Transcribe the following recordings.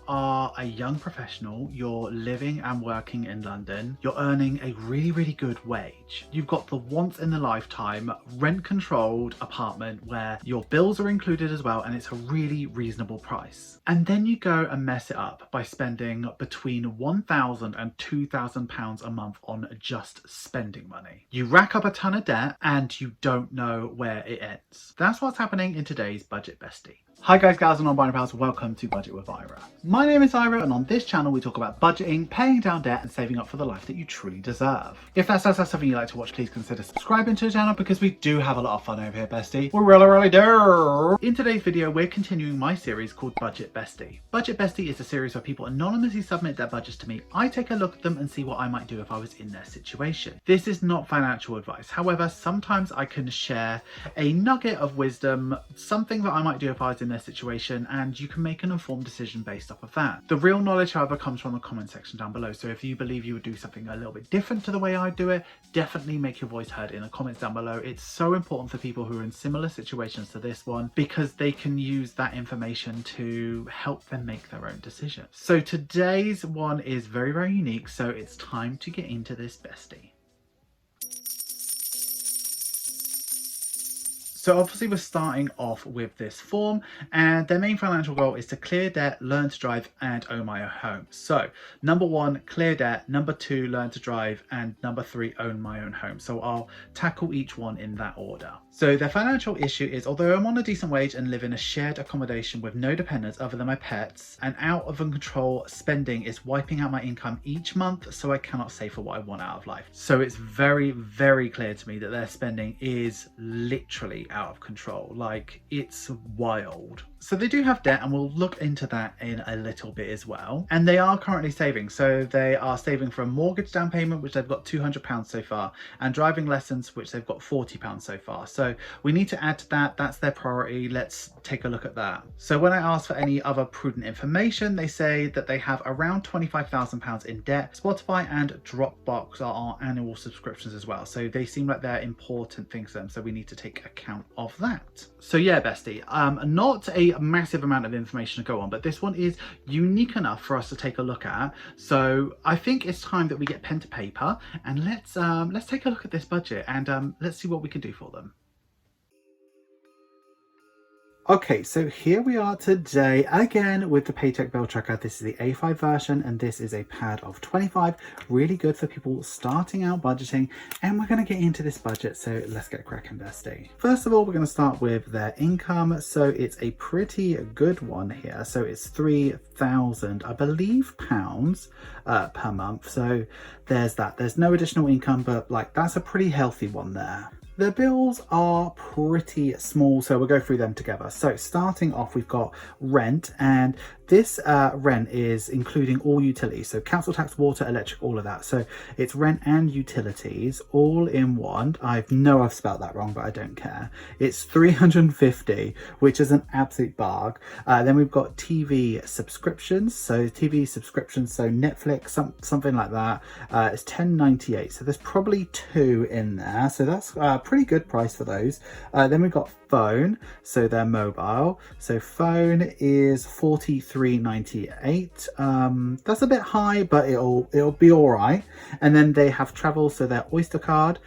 are a young professional, you're living and working in London, you're earning a really good wage, you've got the once in a lifetime rent controlled apartment where your bills are included as well and it's a really reasonable price. And then you go and mess it up by spending between £1,000 and £2,000 a month on just spending money. You rack up a ton of debt and you don't know where it ends. That's what's happening in today's Budget Bestie. Hi guys, gals and non-binary pals, welcome to Budget with Ira. My name is Ira and on this channel we talk about budgeting, paying down debt and saving up for the life that you truly deserve. If that sounds like something you like to watch, please consider subscribing to the channel because we do have a lot of fun over here, bestie. We really do! In today's video, we're continuing my series called Budget Bestie. Budget Bestie is a series where people anonymously submit their budgets to me. I take a look at them and see what I might do if I was in their situation. This is not financial advice. However, sometimes I can share a nugget of wisdom, something that I might do if I was in their situation, and you can make an informed decision based off of that. The real knowledge, however, comes from the comment section down below. So if you believe you would do something a little bit different to the way I do it, definitely make your voice heard in the comments down below. It's so important for people who are in similar situations to this one because they can use that information to help them make their own decisions. So today's one is very unique, so it's time to get into this bestie. So obviously we're starting off with this form and their main financial goal is to clear debt, learn to drive and own my own home. So number 1, clear debt, number 2, learn to drive, and number 3, own my own home. So I'll tackle each one in that order. So their financial issue is, although I'm on a decent wage and live in a shared accommodation with no dependents other than my pets, and out of control spending is wiping out my income each month, so I cannot save for what I want out of life. So it's very clear to me that their spending is literally out of control. Like, it's wild. So they do have debt and we'll look into that in a little bit as well. And they are currently saving. So they are saving for a mortgage down payment, which they've got £200 so far, and driving lessons, which they've got £40 so far. So we need to add to that. That's their priority. Let's take a look at that. So when I ask for any other prudent information, they say that they have around £25,000 in debt. Spotify and Dropbox are our annual subscriptions as well. So they seem like they're important things to them. So we need to take account of that. So yeah, bestie, not a massive amount of information to go on, but this one is unique enough for us to take a look at. So I think it's time that we get pen to paper and let's take a look at this budget and let's see what we can do for them. Okay, so here we are today again with the Paycheck Bill Tracker. This is the A5 version and this is a pad of 25. Really good for people starting out budgeting, and we're going to get into this budget, so let's get cracking, bestie. First of all, we're going to start with their income. So it's a pretty good one here. So it's 3,000, I believe, pounds per month. So there's that. There's no additional income, but like that's a pretty healthy one there. Their bills are pretty small, so we'll go through them together. So starting off, we've got rent, and this rent is including all utilities. So council tax, water, electric, all of that. So it's rent and utilities all in one. I know I've spelled that wrong, but I don't care. It's 350, which is an absolute barg. Then we've got TV subscriptions. So TV subscriptions, so Netflix, something like that. It's £10.98. So there's probably 2 in there. So that's pretty good price for those. Then we've got phone, so they're mobile. So phone is £43.98. That's a bit high, but it'll be all right. And then they have travel, so their Oyster card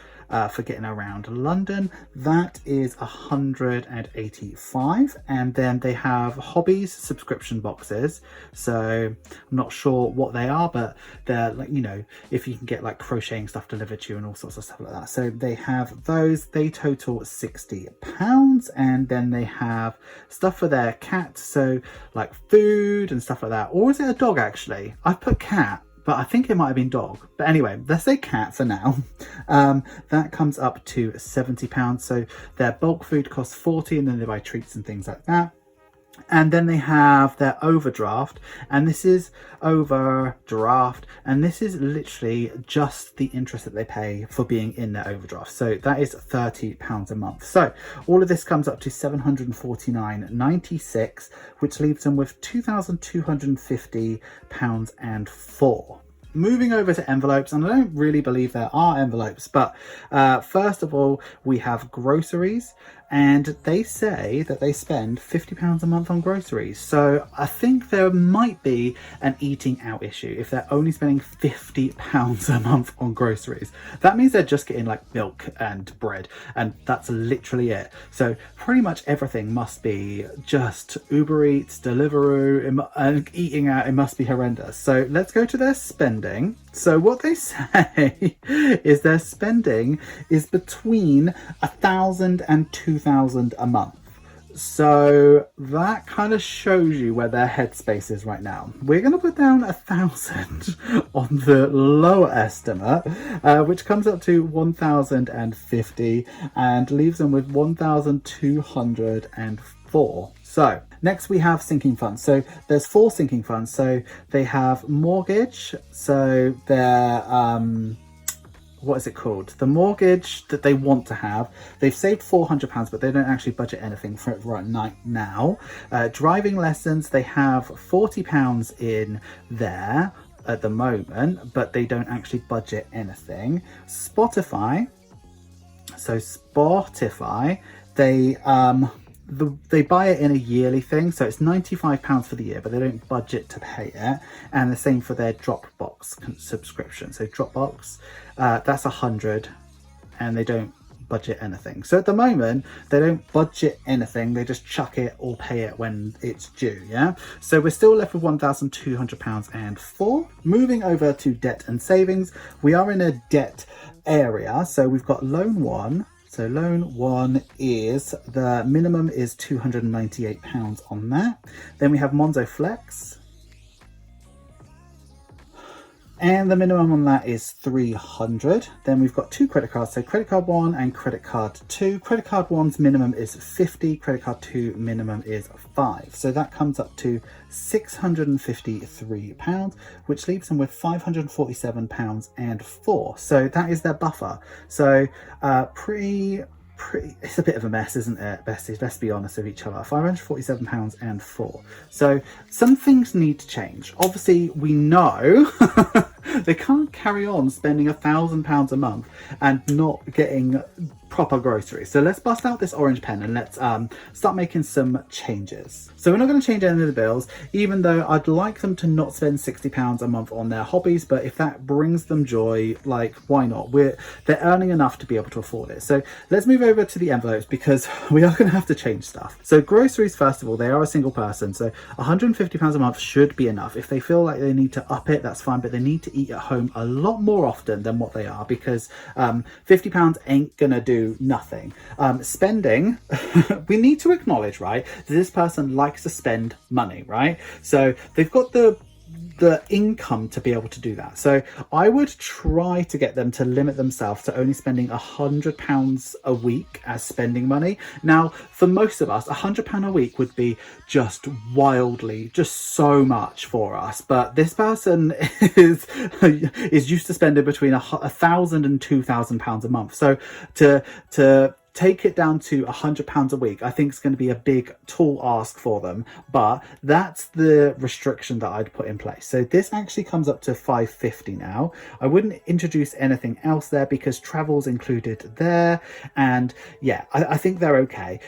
for getting around London, that is £185. And then they have hobbies subscription boxes, so I'm not sure what they are, but they're like, you know, if you can get like crocheting stuff delivered to you and all sorts of stuff like that. So they have those, they total £60. And then they have stuff for their cat, so like food and stuff like that. Or is it a dog? Actually, I've put cat, but I think it might have been dog. But anyway, let's say cat for now. That comes up to £70. So their bulk food costs 40, and then they buy treats and things like that. And then they have their overdraft, and this is overdraft, and this is literally just the interest that they pay for being in their overdraft. So that is £30 a month. So all of this comes up to £749.96, which leaves them with £2,250.04. Moving over to envelopes, and I don't really believe there are envelopes, but first of all, we have groceries, and they say that they spend £50 a month on groceries. So I think there might be an eating out issue if they're only spending £50 a month on groceries. That means they're just getting like milk and bread, and that's literally it. So pretty much everything must be just Uber Eats, Deliveroo, and eating out. It must be horrendous. So let's go to their spending. So what they say is their spending is between 1,000 and 2,000 a month. So that kind of shows you where their headspace is right now. We're going to put down 1,000 on the lower estimate, which comes up to 1,050 and leaves them with 1,204. So next we have sinking funds. So there's 4 sinking funds. So they have mortgage. So they're what is it called? The mortgage that they want to have. They've saved £400, but they don't actually budget anything for it right now. Driving lessons, they have £40 in there at the moment, but they don't actually budget anything. Spotify. So Spotify, they buy it in a yearly thing, so it's £95 for the year, but they don't budget to pay it. And the same for their Dropbox subscription. So Dropbox, that's 100, and they don't budget anything. So at the moment, they don't budget anything. They just chuck it or pay it when it's due. Yeah. So we're still left with £1,200 and 4. Moving over to debt and savings, we are in a debt area. So we've got loan 1. So loan 1 is, the minimum is £298 on that. Then we have Monzo Flex. And the minimum on that is 300. Then we've got 2 credit cards. So credit card 1 and credit card 2. Credit card 1's minimum is 50. Credit card 2 minimum is 5. So that comes up to £653, which leaves them with £547 and 4. So that is their buffer. So pretty, it's a bit of a mess, isn't it, besties? Let's be honest with each other. £547 and 4. So some things need to change. Obviously, we know they can't carry on spending £1,000 a month and not getting proper groceries. So let's bust out this orange pen and let's start making some changes. So we're not going to change any of the bills, even though I'd like them to not spend £60 a month on their hobbies, but if that brings them joy, like, why not? They're earning enough to be able to afford it. So let's move over to the envelopes, because we are going to have to change stuff. So groceries, first of all, they are a single person, so £150 a month should be enough. If they feel like they need to up it, that's fine, but they need to eat at home a lot more often than what they are, because £50 ain't gonna do nothing. Spending, we need to acknowledge, right, that this person likes to spend money, right? So they've got the income to be able to do that. So I would try to get them to limit themselves to only spending £100 a week as spending money. Now, for most of us, £100 a week would be just wildly, just so much for us. But this person is used to spending between £1,000 and £2,000 a month. So to take it down to £100 a week, I think it's going to be a big, tall ask for them, but that's the restriction that I'd put in place. So this actually comes up to £550 now. I wouldn't introduce anything else there because travel's included there, and yeah, I think they're okay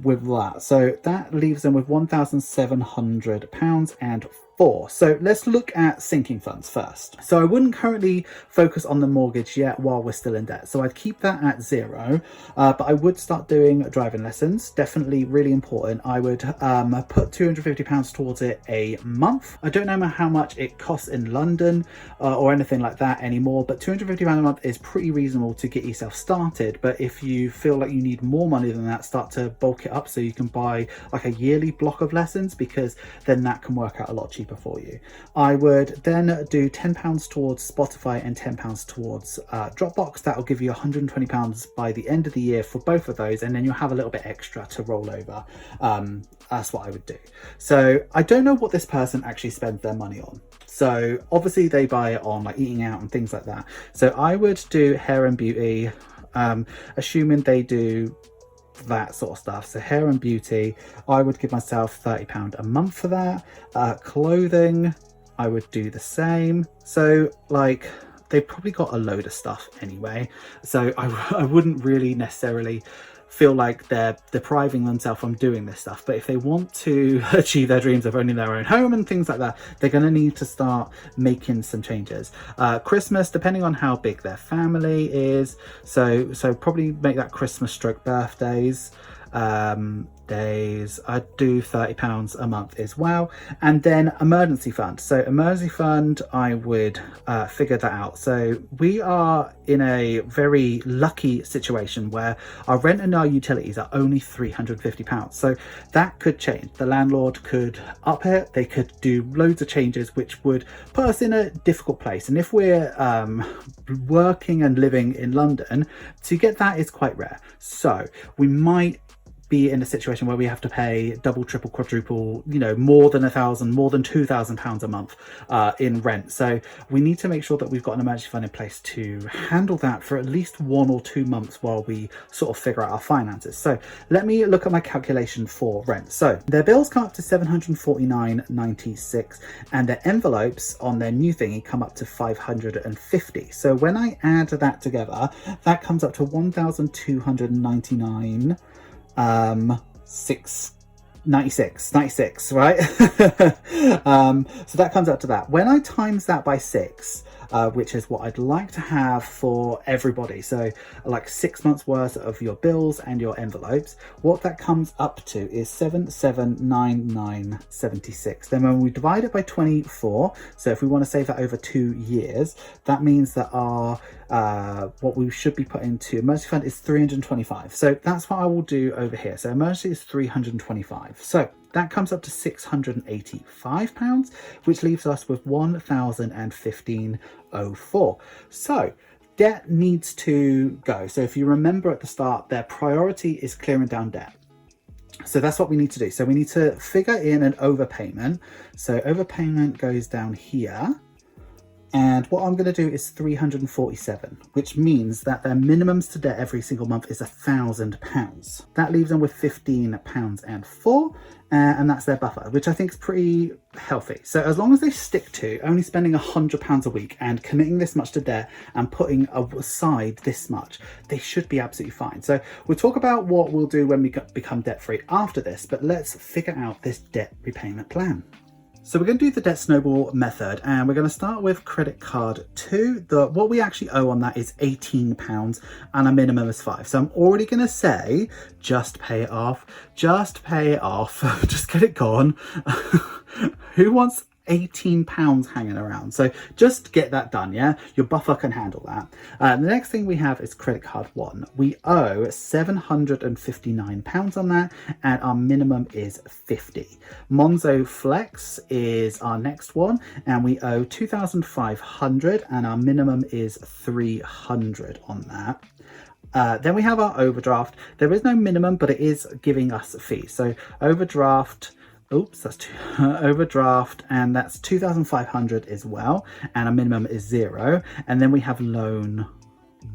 with that. So that leaves them with £1,700 and 4. So let's look at sinking funds first. So I wouldn't currently focus on the mortgage yet while we're still in debt. So I'd keep that at 0, but I would start doing driving lessons. Definitely really important. I would put £250 towards it a month. I don't know how much it costs in London or anything like that anymore, but £250 a month is pretty reasonable to get yourself started. But if you feel like you need more money than that, start to bulk it up so you can buy like a yearly block of lessons, because then that can work out a lot cheaper for you. I would then do £10 towards Spotify and £10 towards Dropbox. That will give you £120 by the end of the year for both of those, and then you'll have a little bit extra to roll over. That's what I would do. So I don't know what this person actually spends their money on. So obviously they buy it on like eating out and things like that. So I would do hair and beauty, assuming they do that sort of stuff. So hair and beauty, I would give myself £30 a month for that. Clothing, I would do the same. So like, they've probably got a load of stuff anyway, so I wouldn't really necessarily feel like they're depriving themselves from doing this stuff. But if they want to achieve their dreams of owning their own home and things like that, they're going to need to start making some changes. Christmas, depending on how big their family is, so probably make that Christmas stroke birthdays days. I do £30 a month as well. And then emergency fund. So emergency fund, I would figure that out. So we are in a very lucky situation where our rent and our utilities are only £350. So that could change. The landlord could up it. They could do loads of changes, which would put us in a difficult place. And if we're working and living in London, to get that is quite rare. So we might be in a situation where we have to pay double, triple, quadruple, you know, more than £1,000, more than £2,000 a month in rent. So we need to make sure that we've got an emergency fund in place to handle that for at least 1 or 2 months while we sort of figure out our finances. So let me look at my calculation for rent. So their bills come up to £749.96 and their envelopes on their new thingy come up to £550. So when I add that together, that comes up to £1,299 96, right? So that comes up to that. When I times that by 6, which is what I'd like to have for everybody, so like 6 months worth of your bills and your envelopes, what that comes up to is 7799.76. Then when we divide it by 24, so if we want to save that over 2 years, that means that our what we should be putting to emergency fund is 325. So that's what I will do over here. So emergency is 325. So that comes up to £685, which leaves us with £1,015.04. So debt needs to go. So if you remember at the start, their priority is clearing down debt. So that's what we need to do. So we need to figure in an overpayment. So overpayment goes down here. And what I'm going to do is 347, which means that their minimums to debt every single month is £1,000. That leaves them with £15.04, and that's their buffer, which I think is pretty healthy. So as long as they stick to only spending £100 a week and committing this much to debt and putting aside this much, they should be absolutely fine. So we'll talk about what we'll do when we become debt free after this, but let's figure out this debt repayment plan. So we're going to do the debt snowball method, and we're going to start with credit card 2. What we actually owe on that is £18 and a minimum is 5. So I'm already going to say, just pay it off, just pay it off, just get it gone. Who wants £18 hanging around? So just get that done, yeah? Your buffer can handle that. The next thing we have is credit card 1. We owe £759 on that, and our minimum is 50. Monzo Flex is our next one, and we owe £2,500 and our minimum is 300 on that. Then we have our overdraft. There is no minimum, but it is giving us a fee. So overdraft, overdraft, and that's 2,500 as well, and a minimum is 0. And then we have loan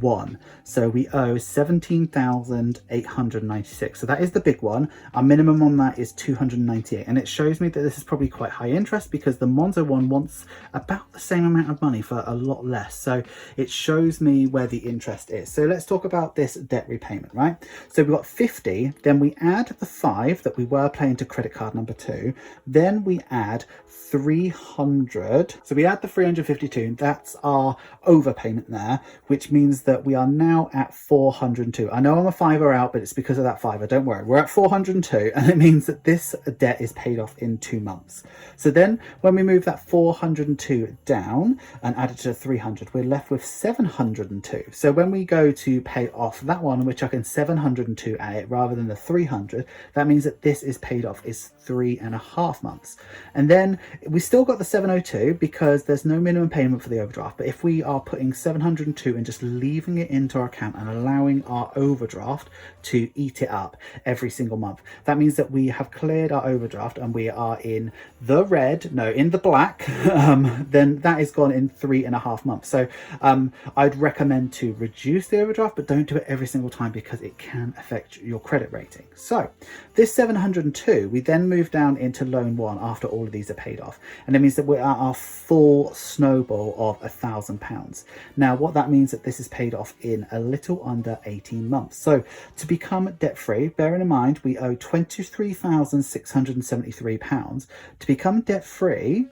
1, so we owe 17,896. So that is the big one. Our minimum on that is 298, and it shows me that this is probably quite high interest because the Monzo one wants about the same amount of money for a lot less. So it shows me where the interest is. So let's talk about this debt repayment, right? So we've got 50, then we add the 5 that we were paying to credit card number 2, then we add 300. So we add the 352, that's our overpayment there, which means that we are now at 402. I know I'm a fiver out, but it's because of that fiver, don't worry. We're at 402, and it means that this debt is paid off in 2 months. So then when we move that 402 down and add it to 300, we're left with 702. So when we go to pay off that one, we're chucking 702 at it rather than the 300, that means that this is paid off is 3.5 months. And then we still got the 702 because there's no minimum payment for the overdraft. But if we are putting 702 and just leaving it into our account and allowing our overdraft to eat it up every single month, that means that we have cleared our overdraft and we are in the red, no, in the black, then that is gone in 3.5 months. So I'd recommend to reduce the overdraft, but don't do it every single time because it can affect your credit rating. So this 702, we then move down into loan 1 after all of these are paid off, and it means that we're at our full snowball of £1,000. Now what that means that this is paid paid off in a little under 18 months. So to become debt-free, bearing in mind we owe £23,673. To become debt-free,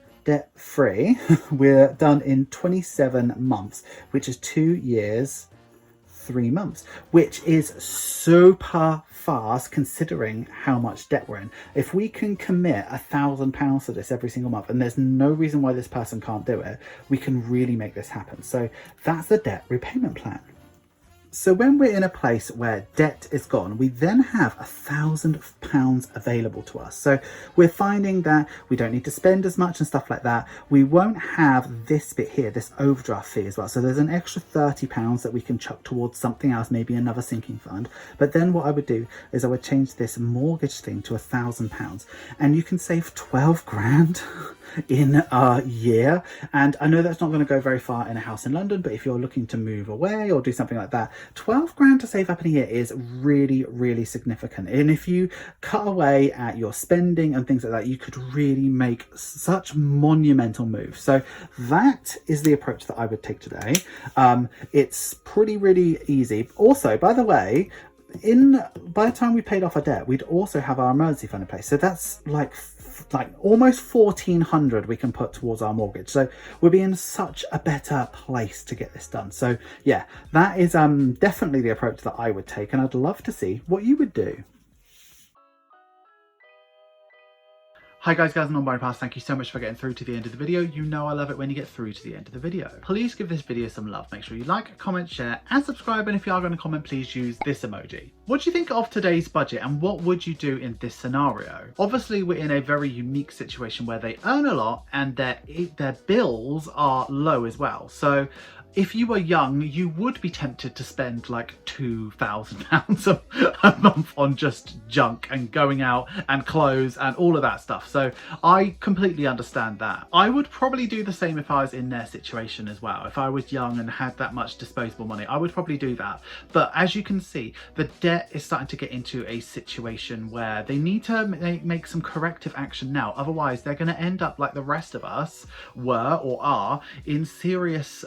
we're done in 27 months, which is 2 years, 3 months, which is super fast considering how much debt we're in. If we can commit £1,000 to this every single month, and there's no reason why this person can't do it, we can really make this happen. So that's the debt repayment plan. So when we're in a place where debt is gone, we then have £1,000 available to us. So we're finding that we don't need to spend as much and stuff like that. We won't have this bit here, this overdraft fee as well. So there's an extra £30 that we can chuck towards something else, maybe another sinking fund. But then what I would do is I would change this mortgage thing to £1,000, and you can save 12 grand in a year. And I know that's not going to go very far in a house in London, but if you're looking to move away or do something like that, 12 grand to save up in a year is really, really significant. And if you cut away at your spending and things like that, you could really make such monumental moves. So that is the approach that I would take today. It's really easy. Also, by the way, by the time we paid off our debt, we'd also have our emergency fund in place. So that's like almost 1,400 we can put towards our mortgage. So we'll be in such a better place to get this done. So yeah, that is definitely the approach that I would take, and I'd love to see what you would do. Hi guys, and non-binary pals, thank you so much for getting through to the end of the video. You know I love it when you get through to the end of the video. Please give this video some love. Make sure you like, comment, share and subscribe, and if you are going to comment, please use this emoji. What do you think of today's budget, and what would you do in this scenario? Obviously we're in a very unique situation where they earn a lot and their bills are low as well. So if you were young, you would be tempted to spend like £2,000 a month on just junk and going out and clothes and all of that stuff. So I completely understand that. I would probably do the same if I was in their situation as well. If I was young and had that much disposable money, I would probably do that. But as you can see, the debt is starting to get into a situation where they need to make some corrective action now. Otherwise, they're going to end up like the rest of us were or are in serious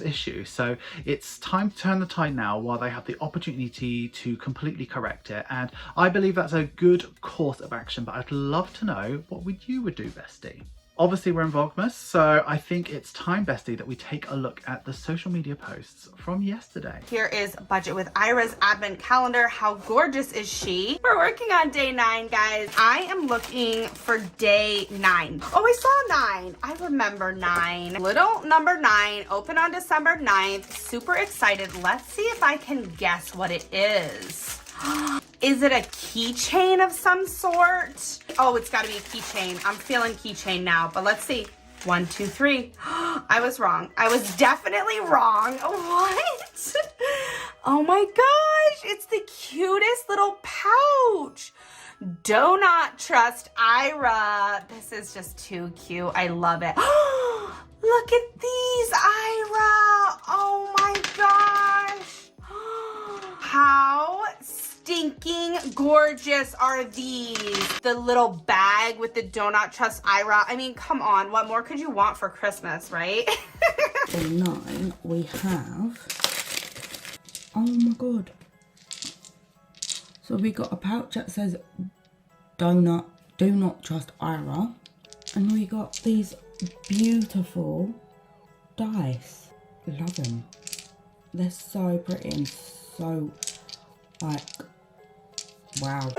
issue. So it's time to turn the tide now while they have the opportunity to completely correct it, and I believe that's a good course of action. But I'd love to know what you would do, Bestie. Obviously we're in Vlogmas, so I think it's time, Bestie, that we take a look at the social media posts from yesterday. Here is Budget with Ira's advent calendar. How gorgeous is she? We're working on day 9, guys. I am looking for day 9. Oh, I saw 9. I remember 9. Little number 9, open on December 9th. Super excited. Let's see if I can guess what it is. Is it a keychain of some sort? Oh, it's got to be a keychain. I'm feeling keychain now, but let's see. 1, 2, 3. I was wrong. I was definitely wrong. What? Oh my gosh, it's the cutest little pouch. Do not trust Ira. This is just too cute. I love it. Look at these, Ira. Oh my gosh. How stinking gorgeous are these? The little bag with the do not trust Ira. I mean, come on, what more could you want for Christmas, right? Day 9 we have, oh my god, so we got a pouch that says do not trust Ira, and we got these beautiful dice. Love them. They're so pretty and so like wow.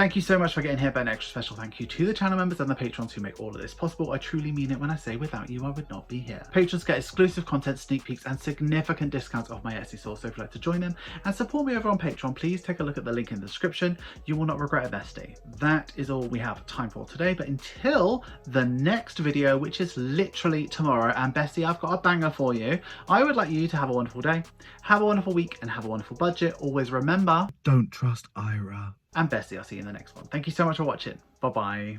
Thank you so much for getting here, but an extra special thank you to the channel members and the patrons who make all of this possible. I truly mean it when I say without you I would not be here. Patrons get exclusive content, sneak peeks and significant discounts off my Etsy store, so if you'd like to join them and support me over on Patreon, please take a look at the link in the description. You will not regret it, bestie. That is all we have time for today, but until the next video, which is literally tomorrow, and bestie, I've got a banger for you. I would like you to have a wonderful day, have a wonderful week and have a wonderful budget. Always remember, don't trust Ira. And bestie, I'll see you in the next one. Thank you so much for watching. Bye bye.